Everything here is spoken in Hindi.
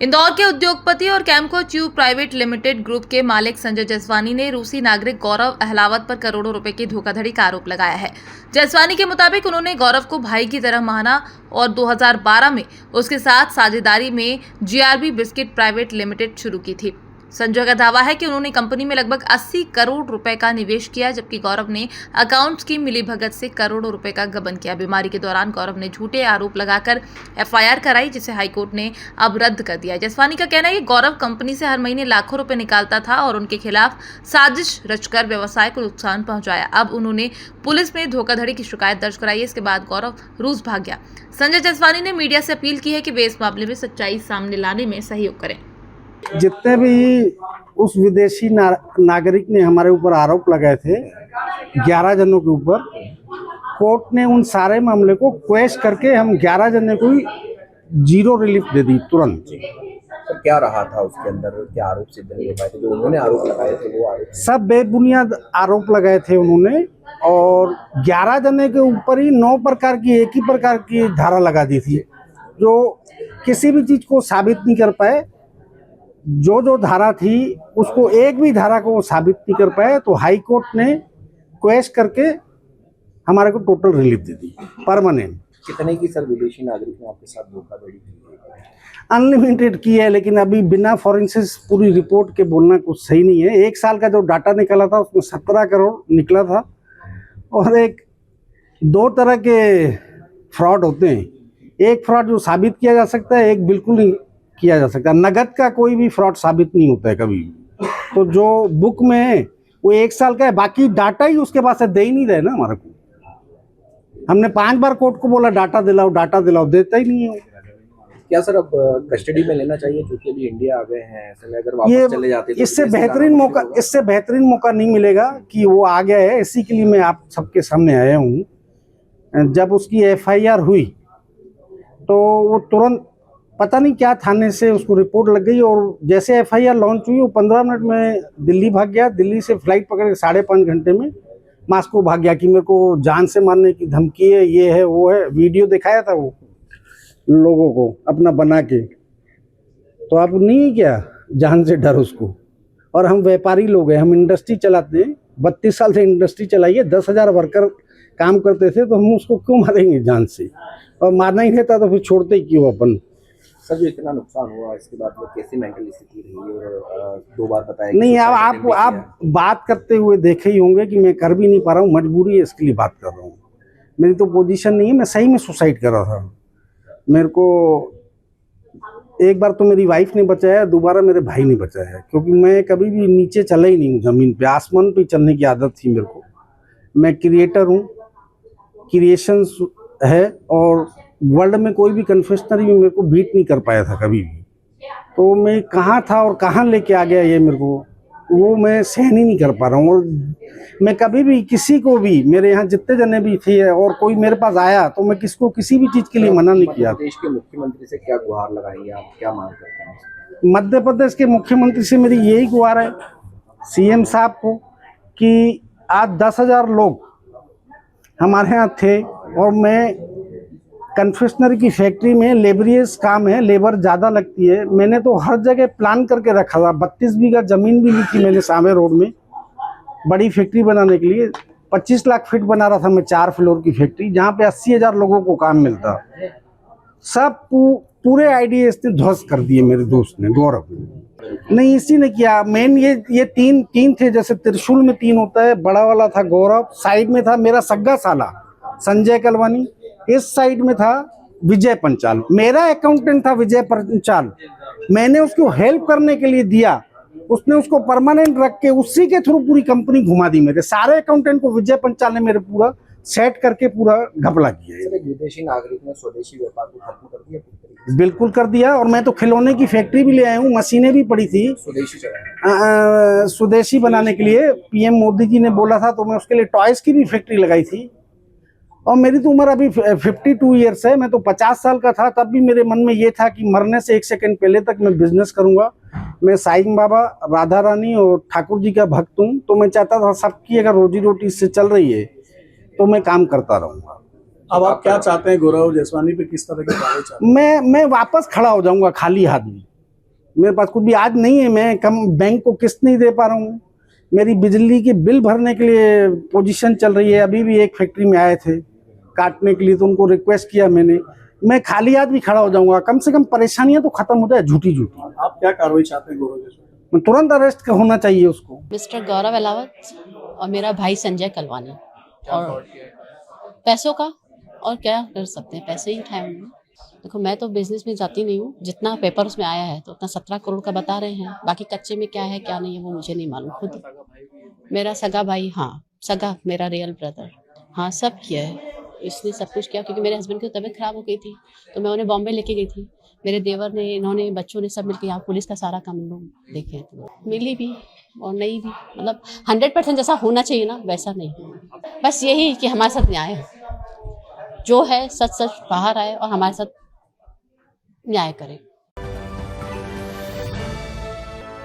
इंदौर के उद्योगपति और Campco tube private limited group के मालिक संजय जसवानी ने रूसी नागरिक गौरव अहलावत पर करोड़ों रुपए की धोखाधड़ी का आरोप लगाया है। जसवानी के मुताबिक उन्होंने गौरव को भाई की तरह माना और 2012 में उसके साथ साझेदारी में जीआरबी बिस्किट प्राइवेट लिमिटेड शुरू की थी। संजय का दावा है कि उन्होंने कंपनी में लगभग 80 करोड़ रुपए का निवेश किया, जबकि गौरव ने अकाउंट्स की मिलीभगत से करोड़ों रुपए का गबन किया। बीमारी के दौरान गौरव ने झूठे आरोप लगाकर एफआईआर कराई, जिसे हाईकोर्ट ने अब रद्द कर दिया। जसवानी का कहना है कि गौरव कंपनी से हर महीने लाखों रुपए निकालता था और उनके खिलाफ साजिश रचकर व्यवसाय को नुकसान पहुंचाया। अब उन्होंने पुलिस में धोखाधड़ी की शिकायत दर्ज कराई है। इसके बाद गौरव रूस भाग गया। संजय जसवानी ने मीडिया से अपील की है कि वे इस मामले में सच्चाई सामने लाने में सहयोग करें। जितने भी उस विदेशी नागरिक ने हमारे ऊपर आरोप लगाए थे 11 जनों के ऊपर, कोर्ट ने उन सारे मामले को क्वेश करके हम 11 जनों को ही जीरो रिलीफ दे दी तुरंत। तो क्या रहा था उसके अंदर, क्या आरोप सिद्ध नहीं हो पाए थे? जो उन्होंने आरोप लगाए थे वो आरोप सब बेबुनियाद आरोप लगाए थे उन्होंने, और 11 जने के ऊपर ही 9 प्रकार की एक ही प्रकार की धारा लगा दी थी, जो किसी भी चीज को साबित नहीं कर पाए। जो धारा थी उसको एक भी धारा को साबित नहीं कर पाए, तो हाई कोर्ट ने क्वेश करके हमारे को टोटल रिलीफ दे दी, परमानेंट। कितने की सर विदेशी नागरिक ने आपके साथ धोखाधड़ी की? अनलिमिटेड की है, लेकिन अभी बिना फॉरेंसिक पूरी रिपोर्ट के बोलना कुछ सही नहीं है। 1 साल का जो डाटा निकला था उसमें 17 करोड़ निकला था, और 2 तरह के फ्रॉड होते हैं। एक फ्रॉड जो साबित किया जा सकता है, एक बिल्कुल नहीं किया जा सकता। नगद का कोई भी फ्रॉड साबित नहीं होता है कभी भी। तो जो बुक में है वो 1 साल का है, बाकी डाटा ही उसके पास दे ही नहीं रहे ना हमारे को। हमने 5 बार कोर्ट को बोला डाटा दिलाओ, देता ही नहीं है। क्या सर अब कस्टडी में लेना चाहिए, क्योंकि अभी इंडिया आ गए हैं, ऐसे में अगर वापस चले जाते तो इससे बेहतरीन मौका नहीं मिलेगा कि वो आ गया है। इसी के लिए मैं आप सबके सामने आया हूँ। जब उसकी एफआईआर हुई तो वो तुरंत पता नहीं क्या थाने से उसको रिपोर्ट लग गई, और जैसे एफआईआर लॉन्च हुई वो 15 मिनट में दिल्ली भाग गया। दिल्ली से फ्लाइट पकड़ के 5.5 घंटे में मास्को भाग गया कि मेरे को जान से मारने की धमकी है, ये है वो है। वीडियो दिखाया था वो लोगों को अपना बना के। तो अब नहीं क्या जान से डर उसको। और हम व्यापारी लोग हैं, हम इंडस्ट्री चलाते हैं, 32 साल से इंडस्ट्री चलाई है, 10,000 वर्कर काम करते थे, तो हम उसको क्यों मारेंगे जान से? और मारना ही रहता तो फिर छोड़ते ही क्यों अपन। सर जो इतना नुकसान हुआ इसके बाद वो कैसी मेंटल स्थिति रही, और 2 बार बताया नहीं, अब आप बात करते हुए देखे ही होंगे कि मैं कर भी नहीं पा रहा हूँ, मजबूरी है, इसके लिए बात कर रहा हूँ। मेरी तो पोजीशन नहीं है, मैं सही में सुसाइड कर रहा था। मेरे को एक बार तो मेरी वाइफ ने बचाया, दोबारा मेरे भाई ने बचाया, क्योंकि मैं कभी भी नीचे चला ही नहीं हूँ जमीन पे, आसमान पे चलने की आदत थी मेरे को। मैं क्रिएटर हूँ, क्रिएशंस है, और वर्ल्ड में कोई भी कन्फेशनरी में मेरे को बीट नहीं कर पाया था कभी भी। तो मैं कहाँ था और कहाँ लेके आ गया ये मेरे को, वो मैं सहन ही नहीं कर पा रहा हूँ। और मैं कभी भी किसी को भी, मेरे यहाँ जितने जने भी थे और कोई मेरे पास आया तो मैं किसको किसी भी चीज़ के लिए मना नहीं किया। देश के मुख्यमंत्री से क्या गुहार लगाएंगे आप, क्या मांग करते हैं? मध्य प्रदेश के मुख्यमंत्री से मेरी यही गुहार है, सीएम साहब को, कि आज 10,000 लोग हमारे यहाँ थे, और मैं कन्फेक्शनरी की फैक्ट्री में लेबरियस काम है, लेबर ज़्यादा लगती है। मैंने तो हर जगह प्लान करके रखा था। 32 बीघा ज़मीन भी ली थी मैंने सामे रोड में बड़ी फैक्ट्री बनाने के लिए। 25 लाख फीट बना रहा था मैं, 4 फ्लोर की फैक्ट्री, जहाँ पे 80,000 लोगों को काम मिलता। सब पूरे आइडिया इसने ध्वस्त कर दिए मेरे दोस्त ने, गौरव ने। नहीं, इसी ने किया। मेन ये तीन थे, जैसे त्रिशूल में 3 होता है। बड़ा वाला था गौरव, साइड में था मेरा सग्गा साला संजय कलवानी, इस साइड में था विजय पंचाल। मेरा अकाउंटेंट था विजय पंचाल, मैंने उसको हेल्प करने के लिए दिया, उसने उसको परमानेंट रख के उसी के थ्रू पूरी कंपनी घुमा दी। मेरे सारे अकाउंटेंट को विजय पंचाल ने मेरे पूरा सेट करके पूरा घपला किया। विदेशी नागरिक ने स्वदेशी व्यापार को खत्म कर दिया? बिल्कुल कर दिया। और मैं तो खिलौने की फैक्ट्री भी ले आया हूँ, मशीनें भी पड़ी थी स्वदेशी बनाने के लिए। पीएम मोदी जी ने बोला था, तो मैं उसके लिए टॉयज की भी फैक्ट्री लगाई थी। और मेरी तो उम्र अभी 52 ईयर्स है। मैं तो 50 साल का था, तब भी मेरे मन में ये था कि मरने से 1 सेकंड पहले तक मैं बिजनेस करूंगा। मैं साईं बाबा, राधा रानी और ठाकुर जी का भक्त हूँ, तो मैं चाहता था सबकी अगर रोजी रोटी इससे चल रही है तो मैं काम करता रहूंगा। अब आप क्या चाहते हैं? गौरव जसवानी पे किस तरह की कार्रवाई चाहते हैं? मैं वापस खड़ा हो जाऊंगा खाली हाथ में। मेरे पास कुछ भी आज नहीं है, मैं कम बैंक को किस्त नहीं दे पा रहा हूँ, मेरी बिजली की बिल भरने के लिए पोजीशन चल रही है। अभी भी एक फैक्ट्री में आए थे काटने के लिए, तो उनको रिक्वेस्ट किया मैंने, मैं खाली हाथ भी खड़ा हो जाऊंगा, कम से कम परेशानियां तो खत्म हो जाए झूठी झूठी। आप क्या कार्रवाई चाहते हैं गौरव जसवानी? तुरंत अरेस्ट होना चाहिए उसको। मिस्टर गौरव अहलावत और मेरा भाई संजय कलवानी। और पैसों का और क्या कर सकते हैं, पैसे ही उठाए होंगे। देखो मैं तो बिजनेस में जाती नहीं हूँ, जितना पेपर उसमें आया है तो उतना 17 करोड़ का बता रहे हैं, बाकी कच्चे में क्या है क्या नहीं है वो मुझे नहीं मालूम। खुद मेरा सगा भाई, हाँ सगा, मेरा रियल ब्रदर, हाँ सब किया है इसने, सब कुछ किया। क्योंकि मेरे हस्बैंड की तबीयत खराब हो गई थी तो मैं उन्हें बॉम्बे लेके गई थी, मेरे देवर ने, इन्होंने, बच्चों ने सब मिलकर यहाँ पुलिस का सारा काम लोग देखे। तो मिली भी और नहीं भी, मतलब 100% जैसा होना चाहिए ना वैसा नहीं हुआ। बस यही कि हमारे साथ न्याय हो, जो है सच सच बाहर आए और हमारे साथ न्याय करे।